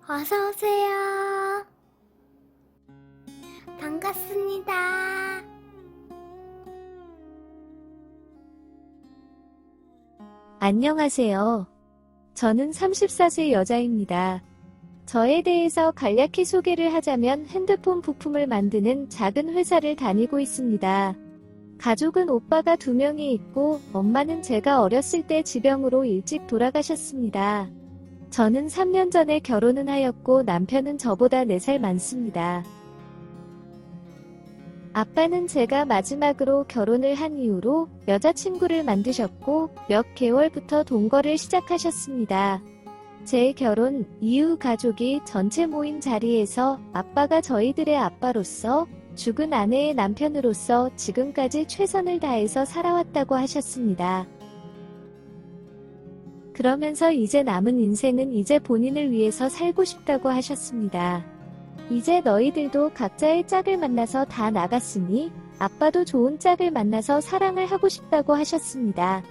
어서오세요. 반갑습니다. 안녕하세요. 저는 34세 여자입니다. 저에 대해서 간략히 소개를 하자면 핸드폰 부품을 만드는 작은 회사를 다니고 있습니다. 가족은 오빠가 2명이 있고 엄마는 제가 어렸을 때 지병으로 일찍 돌아가셨습니다. 저는 3년 전에 결혼은 하였고 남편은 저보다 4살 많습니다. 아빠는 제가 마지막으로 결혼을 한 이후로 여자친구를 만드셨고 몇 개월부터 동거를 시작하셨습니다. 제 결혼 이후 가족이 전체 모인 자리에서 아빠가 저희들의 아빠로서 죽은 아내의 남편으로서 지금까지 최선을 다해서 살아왔다고 하셨습니다. 그러면서 이제 남은 인생은 이제 본인을 위해서 살고 싶다고 하셨습니다. 이제 너희들도 각자의 짝을 만나서 다 나갔으니 아빠도 좋은 짝을 만나서 사랑을 하고 싶다고 하셨습니다.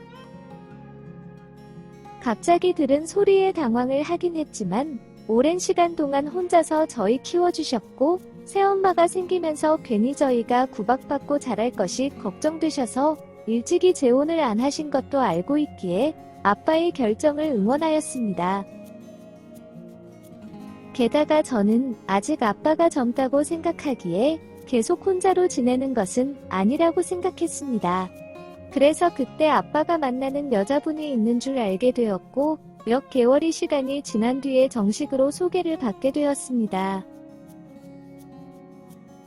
갑자기 들은 소리에 당황을 하긴 했지만 오랜 시간 동안 혼자서 저희 키워주셨고 새엄마가 생기면서 괜히 저희가 구박받고 자랄 것이 걱정되셔서 일찍이 재혼을 안 하신 것도 알고 있기에 아빠의 결정을 응원하였습니다. 게다가 저는 아직 아빠가 젊다고 생각하기에 계속 혼자로 지내는 것은 아니라고 생각했습니다. 그래서 그때 아빠가 만나는 여자분이 있는 줄 알게 되었고 몇 개월의 시간이 지난 뒤에 정식으로 소개를 받게 되었습니다.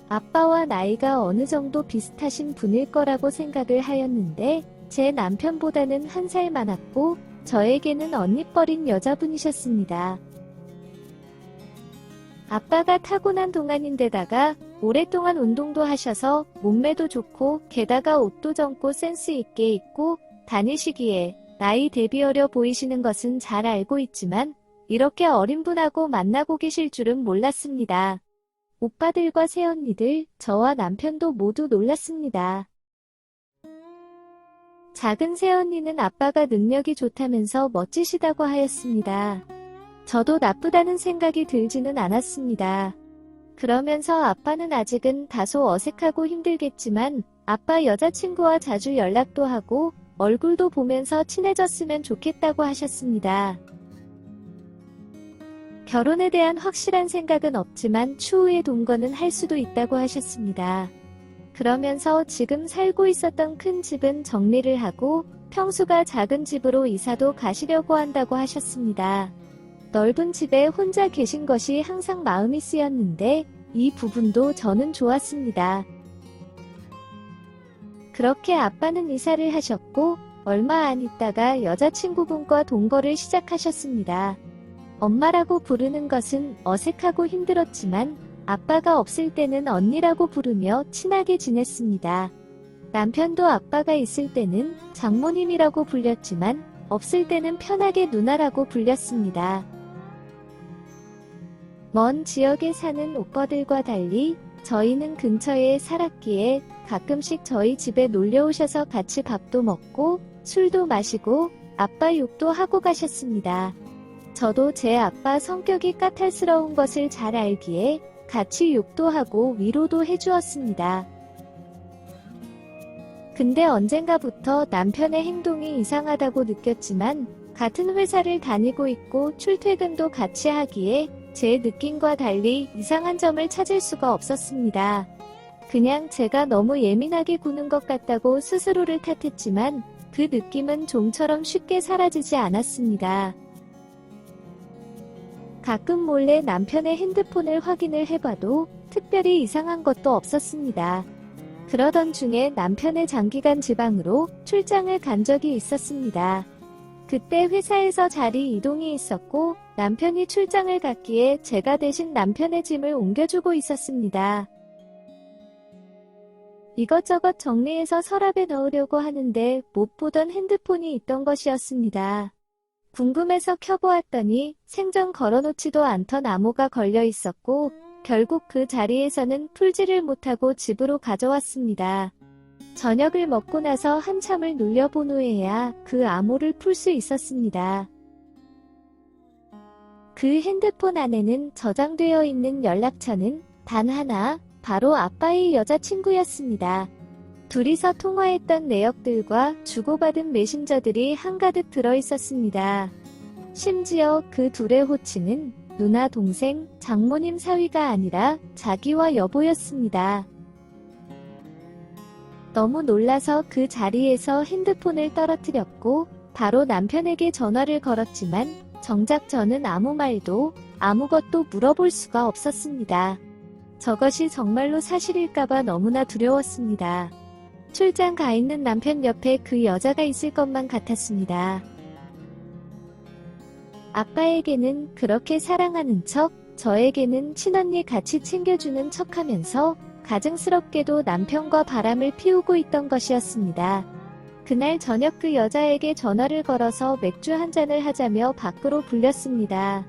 아빠와 나이가 어느 정도 비슷하신 분일 거라고 생각을 하였는데 제 남편보다는 1살 많았고 저에게는 언니뻘인 여자분이셨습니다. 아빠가 타고난 동안인데다가 오랫동안 운동도 하셔서 몸매도 좋고 게다가 옷도 젊고 센스 있게 입고 다니시기에 나이 대비 어려 보이시는 것은 잘 알고 있지만 이렇게 어린 분하고 만나고 계실 줄은 몰랐습니다. 오빠들과 새언니들, 저와 남편도 모두 놀랐습니다. 작은 새언니는 아빠가 능력이 좋다면서 멋지시다고 하였습니다. 저도 나쁘다는 생각이 들지는 않았습니다. 그러면서 아빠는 아직은 다소 어색하고 힘들겠지만 아빠 여자친구와 자주 연락도 하고 얼굴도 보면서 친해졌으면 좋겠다고 하셨습니다. 결혼에 대한 확실한 생각은 없지만 추후에 동거는 할 수도 있다고 하셨습니다. 그러면서 지금 살고 있었던 큰 집은 정리를 하고 평수가 작은 집으로 이사도 가시려고 한다고 하셨습니다. 넓은 집에 혼자 계신 것이 항상 마음이 쓰였는데 이 부분도 저는 좋았습니다. 그렇게 아빠는 이사를 하셨고 얼마 안 있다가 여자친구분과 동거를 시작하셨습니다. 엄마라고 부르는 것은 어색하고 힘들었지만 아빠가 없을 때는 언니라고 부르며 친하게 지냈습니다. 남편도 아빠가 있을 때는 장모님이라고 불렸지만 없을 때는 편하게 누나라고 불렸습니다. 먼 지역에 사는 오빠들과 달리 저희는 근처에 살았기에 가끔씩 저희 집에 놀려오셔서 같이 밥도 먹고 술도 마시고 아빠 욕도 하고 가셨습니다. 저도 제 아빠 성격이 까탈스러운 것을 잘 알기에 같이 욕도 하고 위로도 해주었습니다. 근데 언젠가부터 남편의 행동이 이상하다고 느꼈지만 같은 회사를 다니고 있고 출퇴근도 같이 하기에 제 느낌과 달리 이상한 점을 찾을 수가 없었습니다. 그냥 제가 너무 예민하게 구는 것 같다고 스스로를 탓했지만 그 느낌은 좀처럼 쉽게 사라지지 않았습니다. 가끔 몰래 남편의 핸드폰을 확인을 해봐도 특별히 이상한 것도 없었습니다. 그러던 중에 남편의 장기간 지방으로 출장을 간 적이 있었습니다. 그때 회사에서 자리 이동이 있었고 남편이 출장을 갔기에 제가 대신 남편의 짐을 옮겨주고 있었습니다. 이것저것 정리해서 서랍에 넣으려고 하는데 못 보던 핸드폰이 있던 것이었습니다. 궁금해서 켜보았더니 생전 걸어놓지도 않던 암호가 걸려 있었고 결국 그 자리에서는 풀지를 못하고 집으로 가져왔습니다. 저녁을 먹고 나서 한참을 눌려본 후에야 그 암호를 풀 수 있었습니다. 그 핸드폰 안에는 저장되어 있는 연락처는 단 하나, 바로 아빠의 여자친구였습니다. 둘이서 통화했던 내역들과 주고받은 메신저들이 한가득 들어있었습니다. 심지어 그 둘의 호칭은 누나, 동생, 장모님 사위가 아니라 자기와 여보였습니다. 너무 놀라서 그 자리에서 핸드폰을 떨어뜨렸고 바로 남편에게 전화를 걸었지만 정작 저는 아무 말도 아무것도 물어볼 수가 없었습니다. 저것이 정말로 사실일까봐 너무나 두려웠습니다. 출장 가 있는 남편 옆에 그 여자가 있을 것만 같았습니다. 아빠에게는 그렇게 사랑하는 척, 저에게는 친언니 같이 챙겨주는 척하면서 가증스럽게도 남편과 바람을 피우고 있던 것이었습니다. 그날 저녁 그 여자에게 전화를 걸어서 맥주 한 잔을 하자며 밖으로 불렸습니다.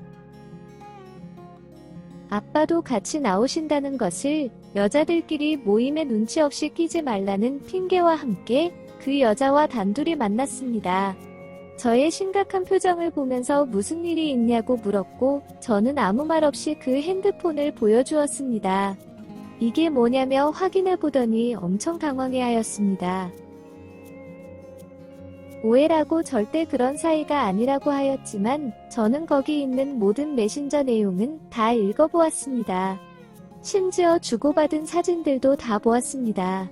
아빠도 같이 나오신다는 것을 여자들끼리 모임에 눈치 없이 끼지 말라는 핑계와 함께 그 여자와 단둘이 만났습니다. 저의 심각한 표정을 보면서 무슨 일이 있냐고 물었고 저는 아무 말 없이 그 핸드폰을 보여주었습니다. 이게 뭐냐며 확인해보더니 엄청 당황해하였습니다. 오해라고 절대 그런 사이가 아니라고 하였지만 저는 거기 있는 모든 메신저 내용은 다 읽어보았습니다. 심지어 주고받은 사진들도 다 보았습니다.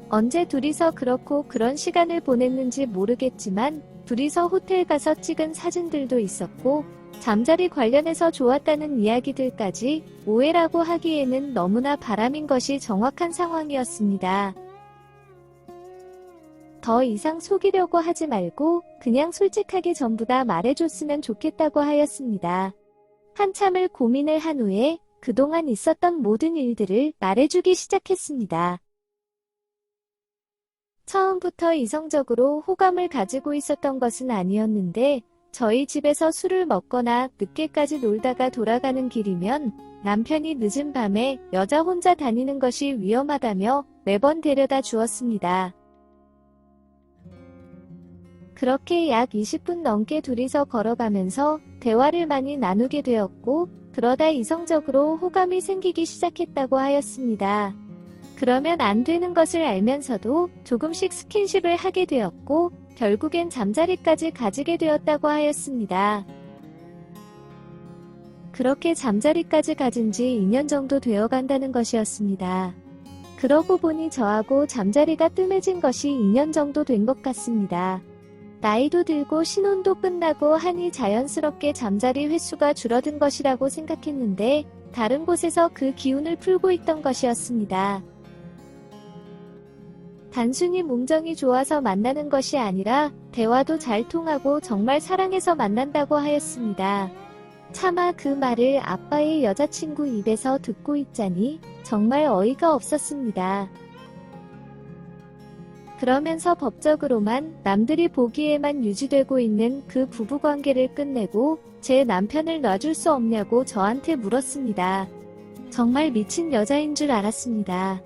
언제 둘이서 그렇고 그런 시간을 보냈는지 모르겠지만 둘이서 호텔 가서 찍은 사진들도 있었고 잠자리 관련해서 좋았다는 이야기들까지 오해라고 하기에는 너무나 바람인 것이 정확한 상황이었습니다. 더 이상 속이려고 하지 말고 그냥 솔직하게 전부 다 말해줬으면 좋겠다고 하였습니다. 한참을 고민을 한 후에 그동안 있었던 모든 일들을 말해주기 시작했습니다. 처음부터 이성적으로 호감을 가지고 있었던 것은 아니었는데 저희 집에서 술을 먹거나 늦게까지 놀다가 돌아가는 길이면 남편이 늦은 밤에 여자 혼자 다니는 것이 위험하다며 매번 데려다 주었습니다. 그렇게 약 20분 넘게 둘이서 걸어가면서 대화를 많이 나누게 되었고 그러다 이성적으로 호감이 생기기 시작했다고 하였습니다. 그러면 안 되는 것을 알면서도 조금씩 스킨십을 하게 되었고 결국엔 잠자리까지 가지게 되었다고 하였습니다. 그렇게 잠자리까지 가진 지 2년 정도 되어 간다는 것이었습니다. 그러고 보니 저하고 잠자리가 뜸해진 것이 2년 정도 된 것 같습니다. 나이도 들고 신혼도 끝나고 하니 자연스럽게 잠자리 횟수가 줄어든 것이라고 생각했는데 다른 곳에서 그 기운을 풀고 있던 것이었습니다. 단순히 몸정이 좋아서 만나는 것이 아니라 대화도 잘 통하고 정말 사랑해서 만난다고 하였습니다. 차마 그 말을 아빠의 여자친구 입에서 듣고 있자니 정말 어이가 없었습니다. 그러면서 법적으로만 남들이 보기에만 유지되고 있는 그 부부관계를 끝내고 제 남편을 놔줄 수 없냐고 저한테 물었습니다. 정말 미친 여자인 줄 알았습니다.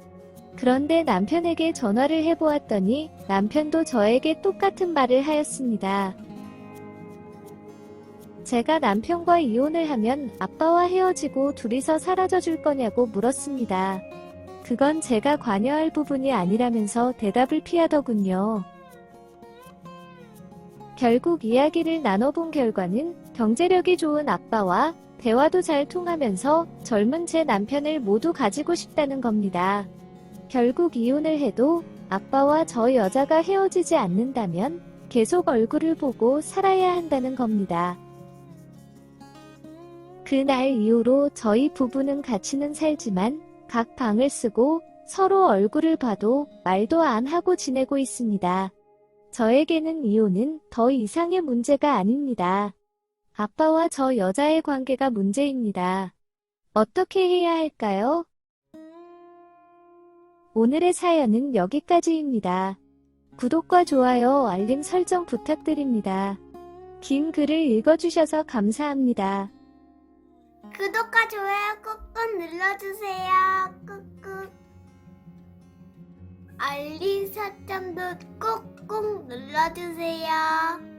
그런데 남편에게 전화를 해보았더니 남편도 저에게 똑같은 말을 하였습니다. 제가 남편과 이혼을 하면 아빠와 헤어지고 둘이서 사라져 줄 거냐고 물었습니다. 그건 제가 관여할 부분이 아니라면서 대답을 피하더군요. 결국 이야기를 나눠본 결과는 경제력이 좋은 아빠와 대화도 잘 통하면서 젊은 제 남편을 모두 가지고 싶다는 겁니다. 결국 이혼을 해도 아빠와 저 여자가 헤어지지 않는다면 계속 얼굴을 보고 살아야 한다는 겁니다. 그날 이후로 저희 부부는 같이는 살지만 각 방을 쓰고 서로 얼굴을 봐도 말도 안 하고 지내고 있습니다. 저에게는 이혼은 더 이상의 문제가 아닙니다. 아빠와 저 여자의 관계가 문제입니다. 어떻게 해야 할까요? 오늘의 사연은 여기까지입니다. 구독과 좋아요, 알림 설정 부탁드립니다. 긴 글을 읽어주셔서 감사합니다. 구독과 좋아요 꾹꾹 눌러주세요. 꾹꾹. 알림 설정도 꾹꾹 눌러주세요.